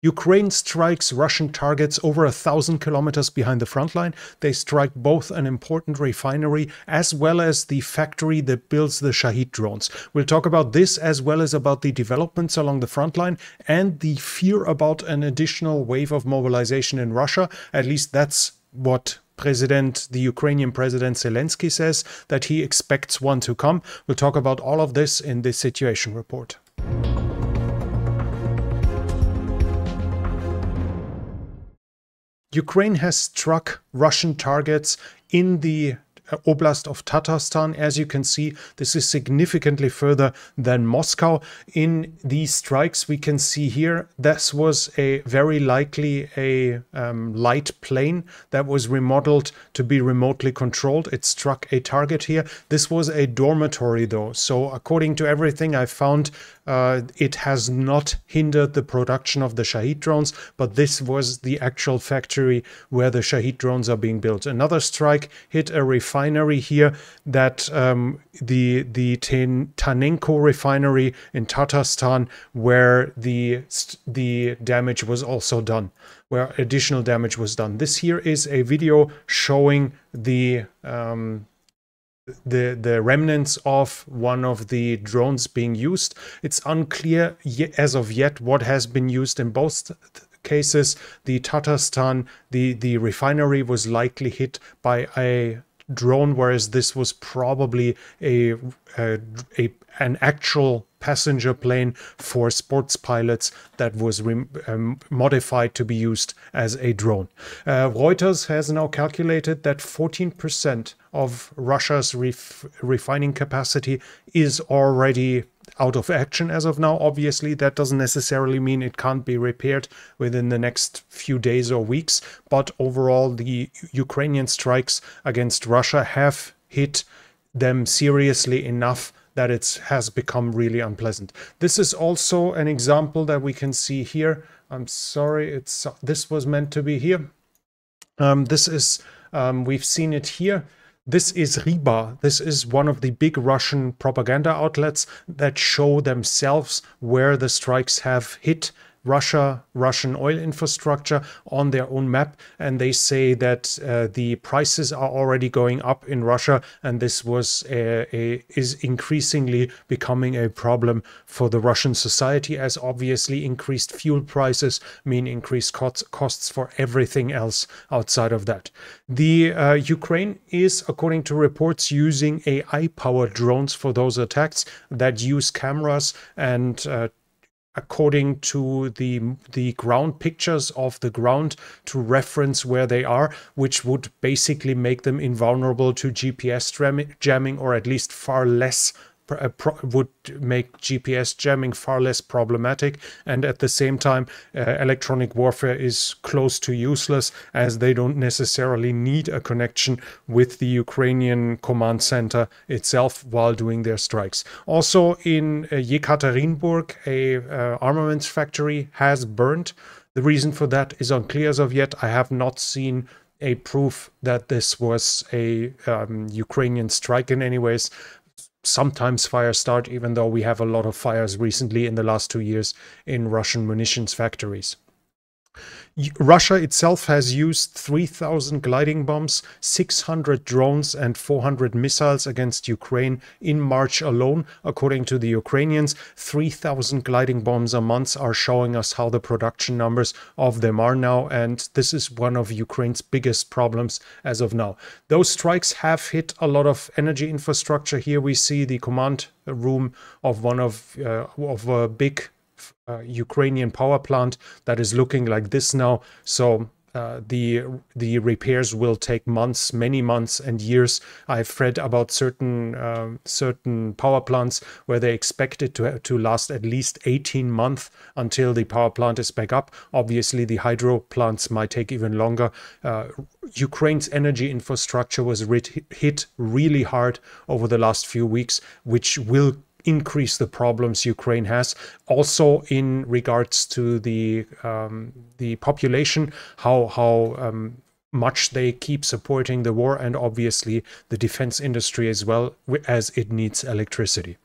Ukraine strikes Russian targets over 1,000 kilometers behind the front line. They strike both an important refinery as well as the factory that builds the Shaheed drones. We'll talk about this as well as about the developments along the front line and the fear about an additional wave of mobilization in Russia. At least that's what the Ukrainian President Zelenskyy says, that he expects one to come. We'll talk about all of this in this situation report. Ukraine has struck Russian targets in the Oblast of Tatarstan. As you can see, this is significantly further than Moscow. In these strikes, we can see here, this was a very likely a light plane that was remodeled to be remotely controlled. It struck a target here. This was a dormitory though, so according to everything I found, it has not hindered the production of the Shaheed drones, but this was the actual factory where the Shaheed drones are being built. Another strike hit a refinery here, that the Tanenko refinery in Tatarstan, where the damage was also done, where additional damage was done. This here is a video showing the remnants of one of the drones being used. It's unclear as of yet what has been used in both cases. The Tatarstan, the refinery was likely hit by a drone, whereas this was probably an actual passenger plane for sports pilots that was modified to be used as a drone. Reuters has now calculated that 14% of Russia's refining capacity is already out of action as of now. Obviously, that doesn't necessarily mean it can't be repaired within the next few days or weeks, but overall, the Ukrainian strikes against Russia have hit them seriously enough that it has become really unpleasant. This is also an example that we can see here. I'm sorry, this was meant to be here. We've seen it here. This is Riba. This is one of the big Russian propaganda outlets that show themselves where the strikes have hit Russian oil infrastructure on their own map, and they say that the prices are already going up in Russia, and this is increasingly becoming a problem for the Russian society, as obviously increased fuel prices mean increased costs for everything else outside of that. The Ukraine is, according to reports, using AI-powered drones for those attacks that use cameras and according to the ground pictures of the ground to reference where they are, which would basically make them invulnerable to GPS jamming, or at least far less would make GPS jamming far less problematic. And at the same time, electronic warfare is close to useless, as they don't necessarily need a connection with the Ukrainian command center itself while doing their strikes. Also in Yekaterinburg, a armaments factory has burned. The reason for that is unclear as of yet. I have not seen a proof that this was a Ukrainian strike in any ways. Sometimes fires start, even though we have a lot of fires recently in the last 2 years in Russian munitions factories. Russia itself has used 3,000 gliding bombs, 600 drones and 400 missiles against Ukraine in March alone. According to the Ukrainians, 3,000 gliding bombs a month are showing us how the production numbers of them are now, and this is one of Ukraine's biggest problems as of now. Those strikes have hit a lot of energy infrastructure. Here we see the command room of one of a big Ukrainian power plant that is looking like this now. So the repairs will take months, many months and years. I've read about certain power plants where they expect it to last at least 18 months until the power plant is back up. Obviously, the hydro plants might take even longer. Ukraine's energy infrastructure was hit really hard over the last few weeks, which will increase the problems Ukraine has. Also in regards to the population, how much they keep supporting the war, and obviously the defense industry as well, as it needs electricity.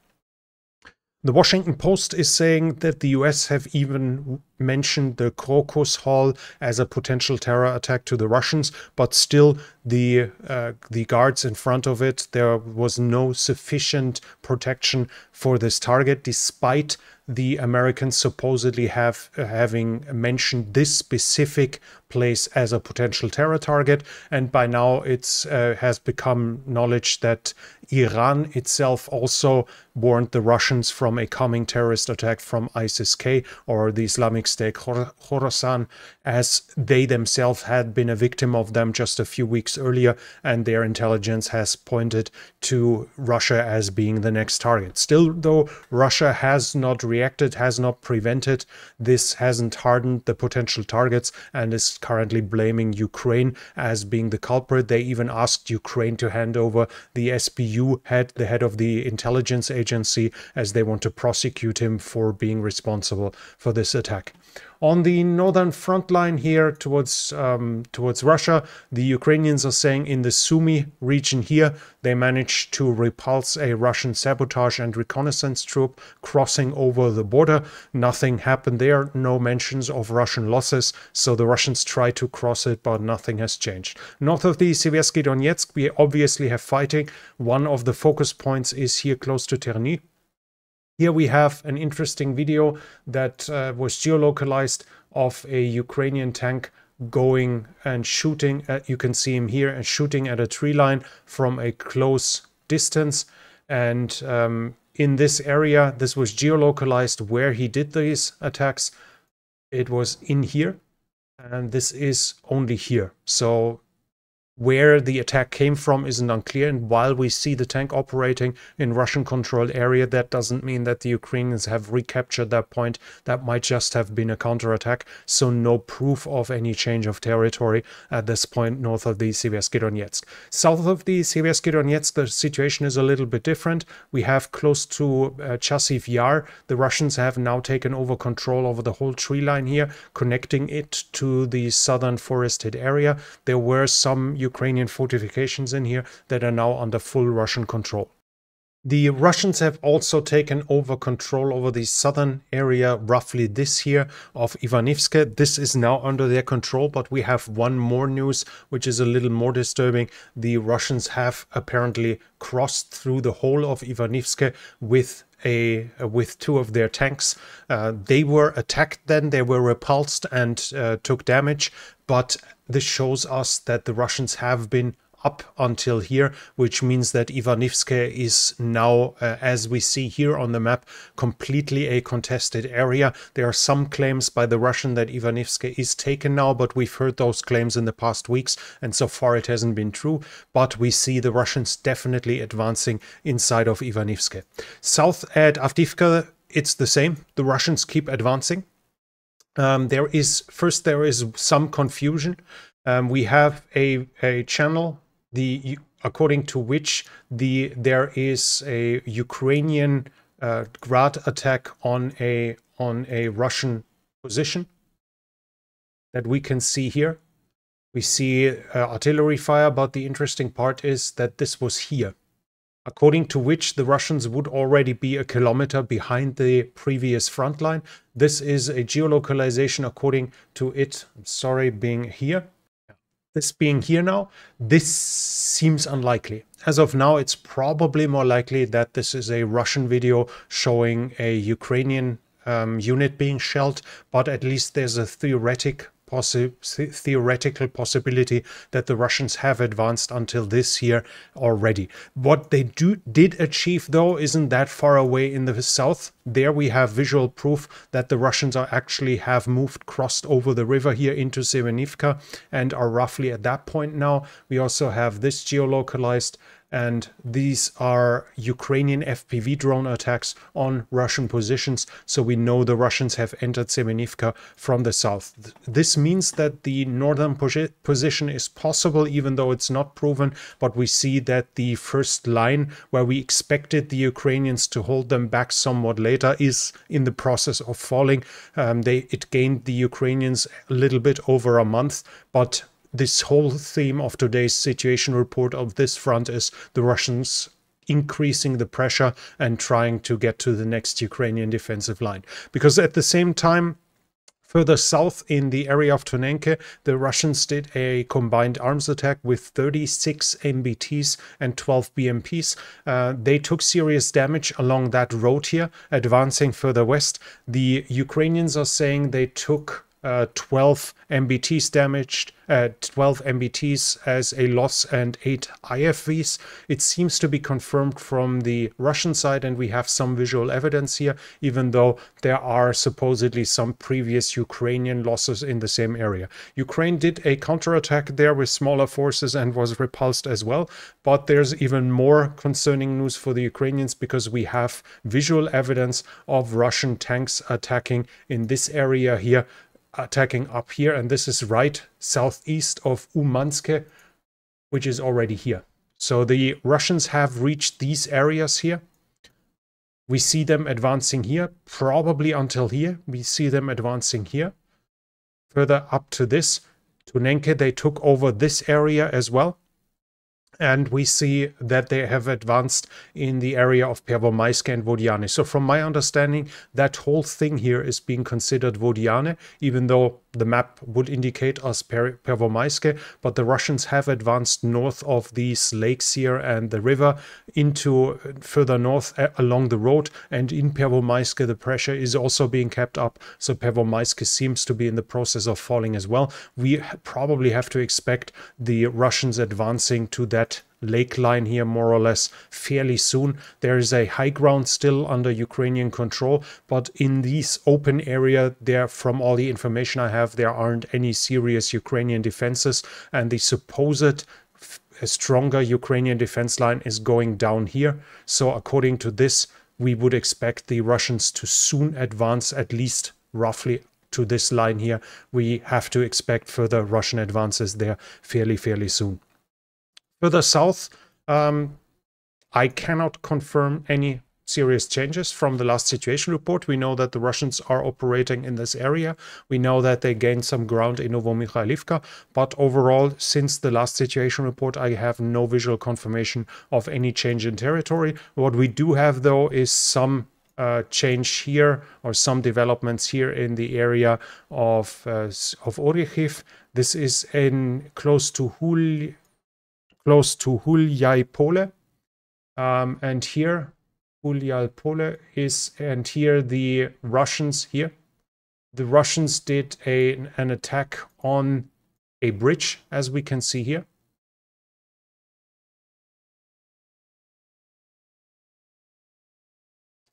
The Washington Post is saying that the US have even mentioned the Crocus Hall as a potential terror attack to the Russians, but still the guards in front of it, there was no sufficient protection for this target, despite the Americans supposedly having mentioned this specific place as a potential terror target. And by now it's has become knowledge that Iran itself also warned the Russians from a coming terrorist attack from ISIS-K, or the Islamic State Khorasan, as they themselves had been a victim of them just a few weeks earlier, and their intelligence has pointed to Russia as being the next target. Still, though, Russia has not reacted, has not prevented this, hasn't hardened the potential targets, and is currently blaming Ukraine as being the culprit. They even asked Ukraine to hand over the SBU head, the head of the intelligence agency, as they want to prosecute him for being responsible for this attack. On the northern front line here towards Russia, the Ukrainians are saying in the Sumy region here, they managed to repulse a Russian sabotage and reconnaissance troop crossing over the border. Nothing happened there, no mentions of Russian losses, so the Russians tried to cross it, but nothing has changed. North of the Seversky Donetsk, we obviously have fighting. One of the focus points is here close to Terny. Here we have an interesting video that was geolocalized of a Ukrainian tank going and shooting at, you can see him here, and shooting at a tree line from a close distance. And in this area, this was geolocalized where he did these attacks. It was in here, and this is only here. So where the attack came from isn't unclear, and while we see the tank operating in Russian-controlled area, that doesn't mean that the Ukrainians have recaptured that point. That might just have been a counterattack, so no proof of any change of territory at this point north of the Seversky Donetsk. South of the Seversky Donetsk, the situation is a little bit different. We have close to Chasiv Yar, the Russians have now taken over control over the whole tree line here, connecting it to the southern forested area. There were some Ukrainian fortifications in here that are now under full Russian control. The Russians have also taken over control over the southern area, roughly this here, of Ivanivske. This is now under their control, but we have one more news, which is a little more disturbing. The Russians have apparently crossed through the whole of Ivanivske with two of their tanks. They were attacked then, they were repulsed and took damage, but this shows us that the Russians have been up until here, which means that Ivanivske is now, as we see here on the map, completely a contested area. There are some claims by the Russian that Ivanivske is taken now, but we've heard those claims in the past weeks, and so far it hasn't been true. But we see the Russians definitely advancing inside of Ivanivske. South at Avdiivka, it's the same. The Russians keep advancing. There is some confusion. We have a channel according to which there is a Ukrainian Grad attack on a Russian position that we can see here. We see artillery fire, but the interesting part is that this was here, according to which the Russians would already be a kilometer behind the previous front line. This is a geolocalization according to it, being here. This being here now, this seems unlikely. As of now, it's probably more likely that this is a Russian video showing a Ukrainian unit being shelled, but at least there's a theoretical possibility that the Russians have advanced until this here already. What they did achieve, though, isn't that far away in the south. There we have visual proof that the Russians have crossed over the river here into Semenivka and are roughly at that point now. We also have this geolocalized, and these are Ukrainian FPV drone attacks on Russian positions, so we know the Russians have entered Semenivka from the south. This means that the northern position is possible, even though it's not proven, but we see that the first line, where we expected the Ukrainians to hold them back somewhat later, is in the process of falling. It gained the Ukrainians a little bit over a month, but this whole theme of today's situation report of this front is the Russians increasing the pressure and trying to get to the next Ukrainian defensive line. Because at the same time, Further south in the area of Tonenke, the Russians did a combined arms attack with 36 MBTs and 12 BMPs. They took serious damage along that road here, advancing further west. The Ukrainians are saying they took 12 MBTs damaged, 12 MBTs as a loss and 8 IFVs. It seems to be confirmed from the Russian side, and we have some visual evidence here, even though there are supposedly some previous Ukrainian losses in the same area. Ukraine did a counterattack there with smaller forces and was repulsed as well, but there's even more concerning news for the Ukrainians because we have visual evidence of Russian tanks attacking in this area here, attacking up here, and this is right southeast of Umanske, which is already here. So the Russians have reached these areas here. We see them advancing here, probably until here. We see them advancing here. Further up to this, Tonenke, they took over this area as well. And we see that they have advanced in the area of Pervomaiske and Vodiane. So from my understanding, that whole thing here is being considered Vodiane, even though the map would indicate us Pervomaiske. But the Russians have advanced north of these lakes here and the river into further north along the road. And in Pervomaiske, the pressure is also being kept up. So Pervomaiske seems to be in the process of falling as well. We probably have to expect the Russians advancing to that lake line here more or less fairly soon. There is a high ground still under Ukrainian control, but in this open area there, from all the information I have, there aren't any serious Ukrainian defenses, and the supposed stronger Ukrainian defense line is going down here. So according to this, we would expect the Russians to soon advance at least roughly to this line here. We have to expect further Russian advances there fairly soon. Further south, I cannot confirm any serious changes from the last situation report. We know that the Russians are operating in this area. We know that they gained some ground in Novomikhailivka, but overall, since the last situation report, I have no visual confirmation of any change in territory. What we do have, though, is some change here, or some developments here in the area of Orikhiv. This is in close to Hulyai Pole, and here Hulyai Pole is, and here the Russians did an attack on a bridge, as we can see here.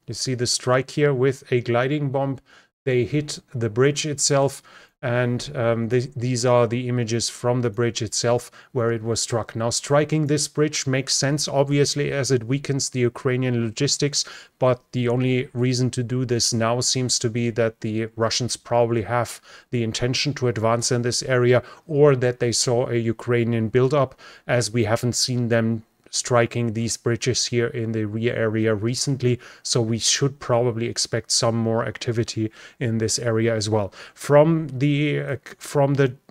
You see the strike here with a gliding bomb. They hit the bridge itself, and these are the images from the bridge itself where it was struck. Now, striking this bridge makes sense, obviously, as it weakens the Ukrainian logistics, but the only reason to do this now seems to be that the Russians probably have the intention to advance in this area, or that they saw a Ukrainian buildup, as we haven't seen them striking these bridges here in the rear area recently, so we should probably expect some more activity in this area as well. From the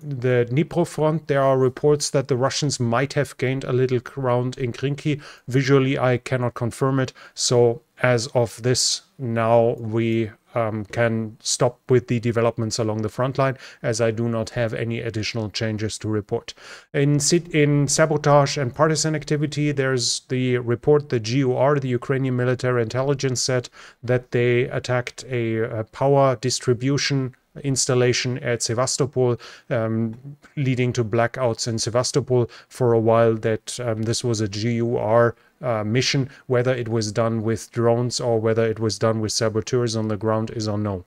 Dnipro front, there are reports that the Russians might have gained a little ground in Krinky. Visually, I cannot confirm it, so as of this now, we can stop with the developments along the front line, as I do not have any additional changes to report. In sabotage and partisan activity, there's the report, the GUR, the Ukrainian military intelligence, said that they attacked a power distribution installation at Sevastopol, leading to blackouts in Sevastopol for a while. That this was a GUR mission. Whether it was done with drones or whether it was done with saboteurs on the ground is unknown.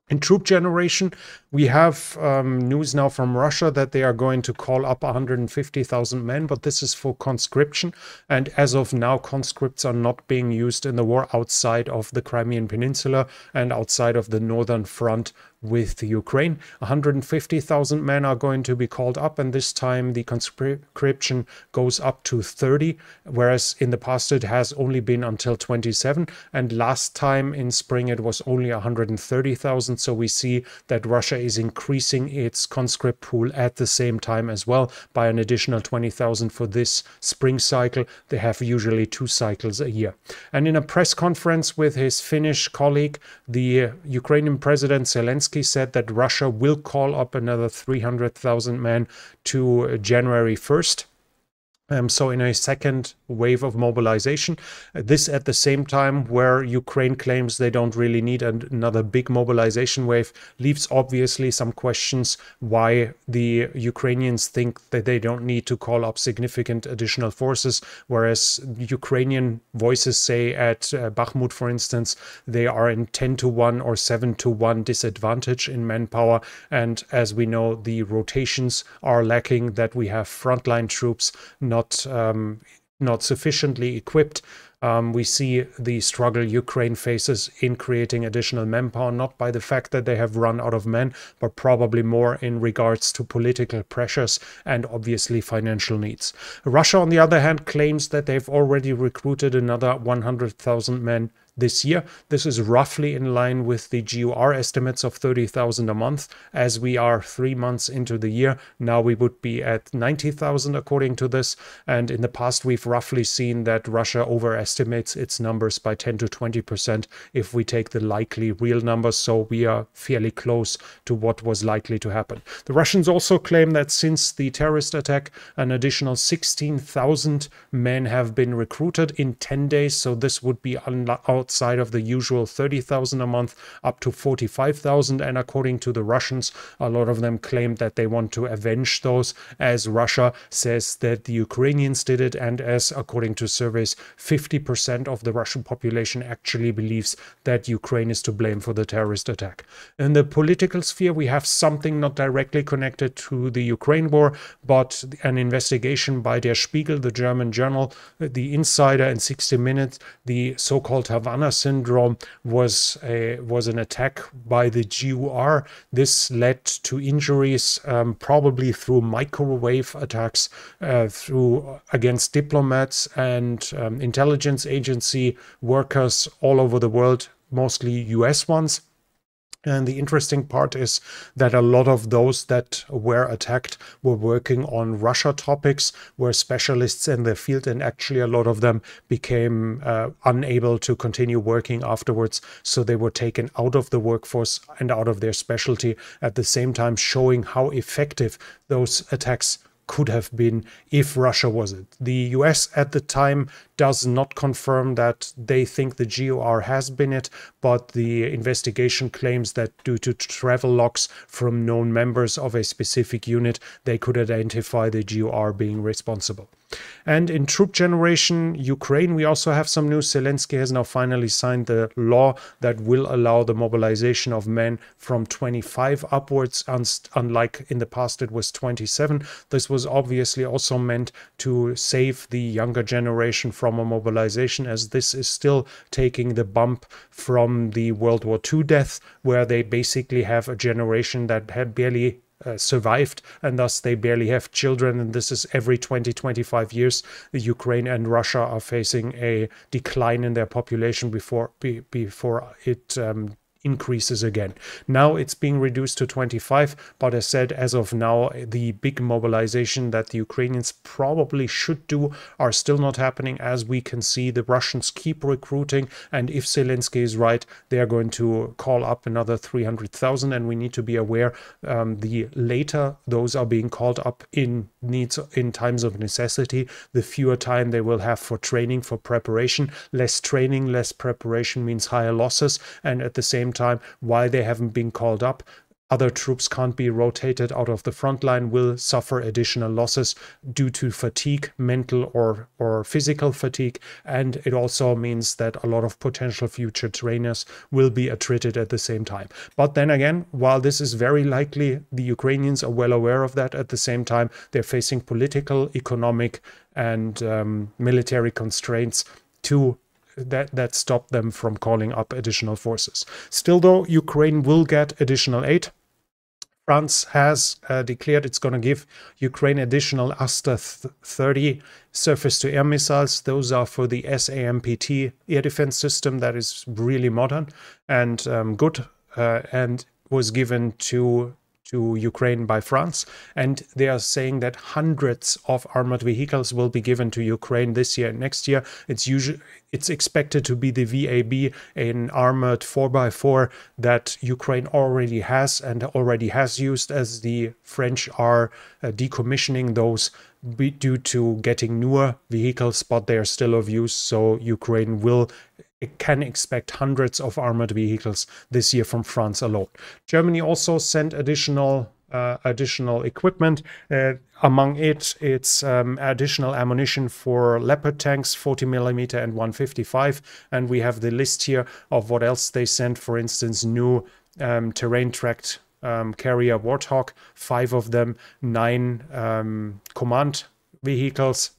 In troop generation, we have news now from Russia that they are going to call up 150,000 men, but this is for conscription. And as of now, conscripts are not being used in the war outside of the Crimean Peninsula and outside of the northern front with Ukraine. 150,000 men are going to be called up, and this time the conscription goes up to 30, whereas in the past it has only been until 27, and last time in spring it was only 130,000. So we see that Russia is increasing its conscript pool at the same time as well by an additional 20,000 for this spring cycle. They have usually 2 cycles a year. And in a press conference with his Finnish colleague, the Ukrainian President Zelenskyy Zelenskyy said that Russia will call up another 300,000 men to January 1st. So in a second wave of mobilization, this at the same time where Ukraine claims they don't really need another big mobilization wave, leaves obviously some questions why the Ukrainians think that they don't need to call up significant additional forces, whereas Ukrainian voices say at Bakhmut, for instance, they are in 10-1 or 7-1 disadvantage in manpower. And as we know, the rotations are lacking, that we have frontline troops not sufficiently equipped. We see the struggle Ukraine faces in creating additional manpower, not by the fact that they have run out of men, but probably more in regards to political pressures and obviously financial needs. Russia, on the other hand, claims that they've already recruited another 100,000 men this year. This is roughly in line with the GUR estimates of 30,000 a month. As we are 3 months into the year, now we would be at 90,000 according to this. And in the past, we've roughly seen that Russia overestimates its numbers by 10 to 20% if we take the likely real numbers. So we are fairly close to what was likely to happen. The Russians also claim that since the terrorist attack, an additional 16,000 men have been recruited in 10 days. So this would be outside of the usual 30,000 a month, up to 45,000. And according to the Russians, a lot of them claim that they want to avenge those, as Russia says that the Ukrainians did it. And as according to surveys, 50% of the Russian population actually believes that Ukraine is to blame for the terrorist attack. In the political sphere, we have something not directly connected to the Ukraine war, but an investigation by Der Spiegel, the German journal, the Insider, and 60 Minutes. The so-called Havana syndrome was an attack by the GUR. This led to injuries, probably through microwave attacks against diplomats and intelligence agency workers all over the world, mostly US ones. And the interesting part is that a lot of those that were attacked were working on Russia topics, were specialists in their field, and actually a lot of them became unable to continue working afterwards. So they were taken out of the workforce and out of their specialty, at the same time showing how effective those attacks could have been if Russia was it. The US at the time does not confirm that they think the GUR has been it, but the investigation claims that due to travel logs from known members of a specific unit, they could identify the GUR being responsible. And in troop generation, Ukraine, we also have some news. Zelenskyy has now finally signed the law that will allow the mobilization of men from 25 upwards, unlike in the past it was 27. This was obviously also meant to save the younger generation from a mobilization, as this is still taking the bump from the World War II death, where they basically have a generation that had barely survived, and thus they barely have children. And this is every 20-25 years the Ukraine and Russia are facing a decline in their population before it increases again. Now it's being reduced to 25, but as said, as of now, the big mobilization that the Ukrainians probably should do are still not happening. As we can see, the Russians keep recruiting, and if Zelenskyy is right, they are going to call up another 300,000, and we need to be aware the later those are being called up in times of necessity, the fewer time they will have for training, for preparation. Less training, less preparation means higher losses, and at the same time, while they haven't been called up, other troops can't be rotated out of the front line, will suffer additional losses due to fatigue, mental or physical fatigue. And it also means that a lot of potential future trainers will be attrited at the same time. But then again, while this is very likely, the Ukrainians are well aware of that. At the same time, they're facing political, economic, and military constraints that stop them from calling up additional forces. Still though, Ukraine will get additional aid. France has declared it's going to give Ukraine additional Aster-30 surface-to-air missiles. Those are for the SAMPT air defense system that is really modern and good, and was given to to Ukraine by France, and they are saying that hundreds of armored vehicles will be given to Ukraine this year and next year. It's expected to be the VAB, an armored 4x4 that Ukraine already has and already has used, as the French are decommissioning those due to getting newer vehicles, but they are still of use. So Ukraine can expect hundreds of armored vehicles this year from France alone. Germany also sent additional equipment. Among it's additional ammunition for Leopard tanks, 40mm and 155. And we have the list here of what else they sent. For instance, new terrain tracked carrier Warthog, 5 of them, 9 command vehicles,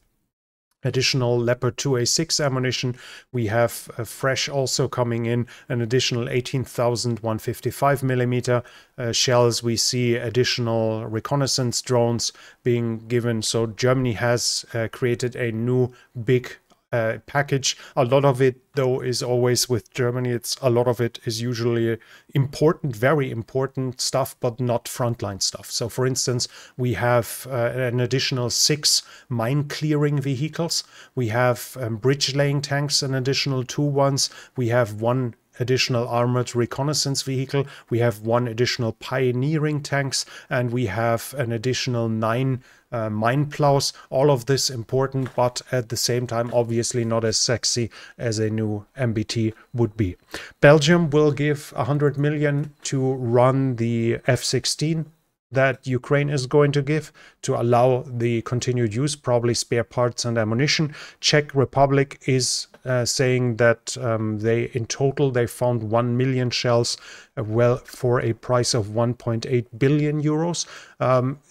additional Leopard 2A6 ammunition. We have fresh also coming in, an additional 18,000 155mm shells. We see additional reconnaissance drones being given. So Germany has created a new big package. A lot of it, though, is always with Germany. A lot of it is usually important, very important stuff, but not frontline stuff. So, for instance, we have an additional 6 mine clearing vehicles. We have bridge laying tanks, an additional 2 ones. We have 1 additional armored reconnaissance vehicle. We have 1 additional pioneering tanks, and we have an additional 9 mine plows. All of this important, but at the same time obviously not as sexy as a new MBT would be. Belgium will give 100 million to run the F-16 that Ukraine is going to give to allow the continued use, probably spare parts and ammunition. Czech Republic is saying that in total they found 1 million shells, well, for a price of 1.8 billion euros.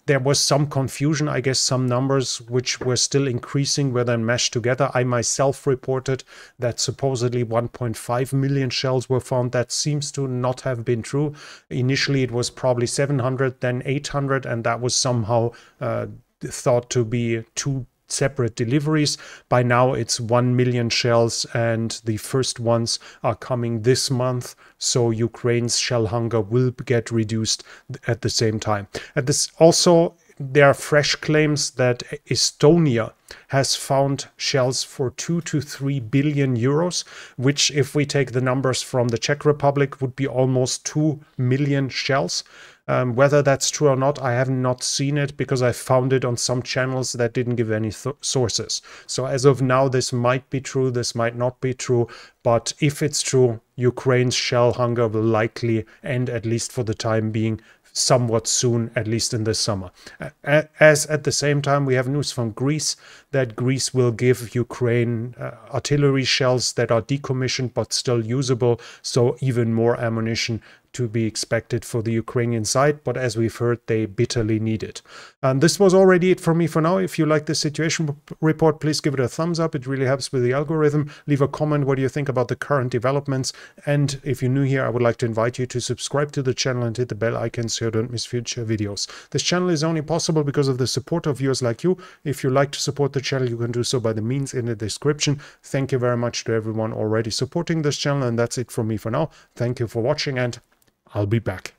There was some confusion, I guess some numbers which were still increasing were then meshed together. I myself reported that supposedly 1.5 million shells were found. That seems to not have been true. Initially it was probably 700, then 800, and that was somehow thought to be 2 separate deliveries. By now it's 1 million shells, and the first ones are coming this month, so Ukraine's shell hunger will get reduced at the same time. At this also, there are fresh claims that Estonia has found shells for 2 to 3 billion euros, which, if we take the numbers from the Czech Republic, would be almost 2 million shells. Whether that's true or not, I have not seen it, because I found it on some channels that didn't give any sources. So as of now, this might be true, this might not be true, but if it's true, Ukraine's shell hunger will likely end, at least for the time being, somewhat soon, at least in this summer. As at the same time, we have news from Greece that Greece will give Ukraine artillery shells that are decommissioned but still usable, so even more ammunition to be expected for the Ukrainian side, but as we've heard, they bitterly need it. And this was already it from me for now. If you like this situation report, please give it a thumbs up. It really helps with the algorithm. Leave a comment what do you think about the current developments, and if you're new here, I would like to invite you to subscribe to the channel and hit the bell icon so you don't miss future videos. This channel is only possible because of the support of viewers like you. If you like to support the channel, you can do so by the means in the description. Thank you very much to everyone already supporting this channel, and that's it from me for now. Thank you for watching, and I'll be back.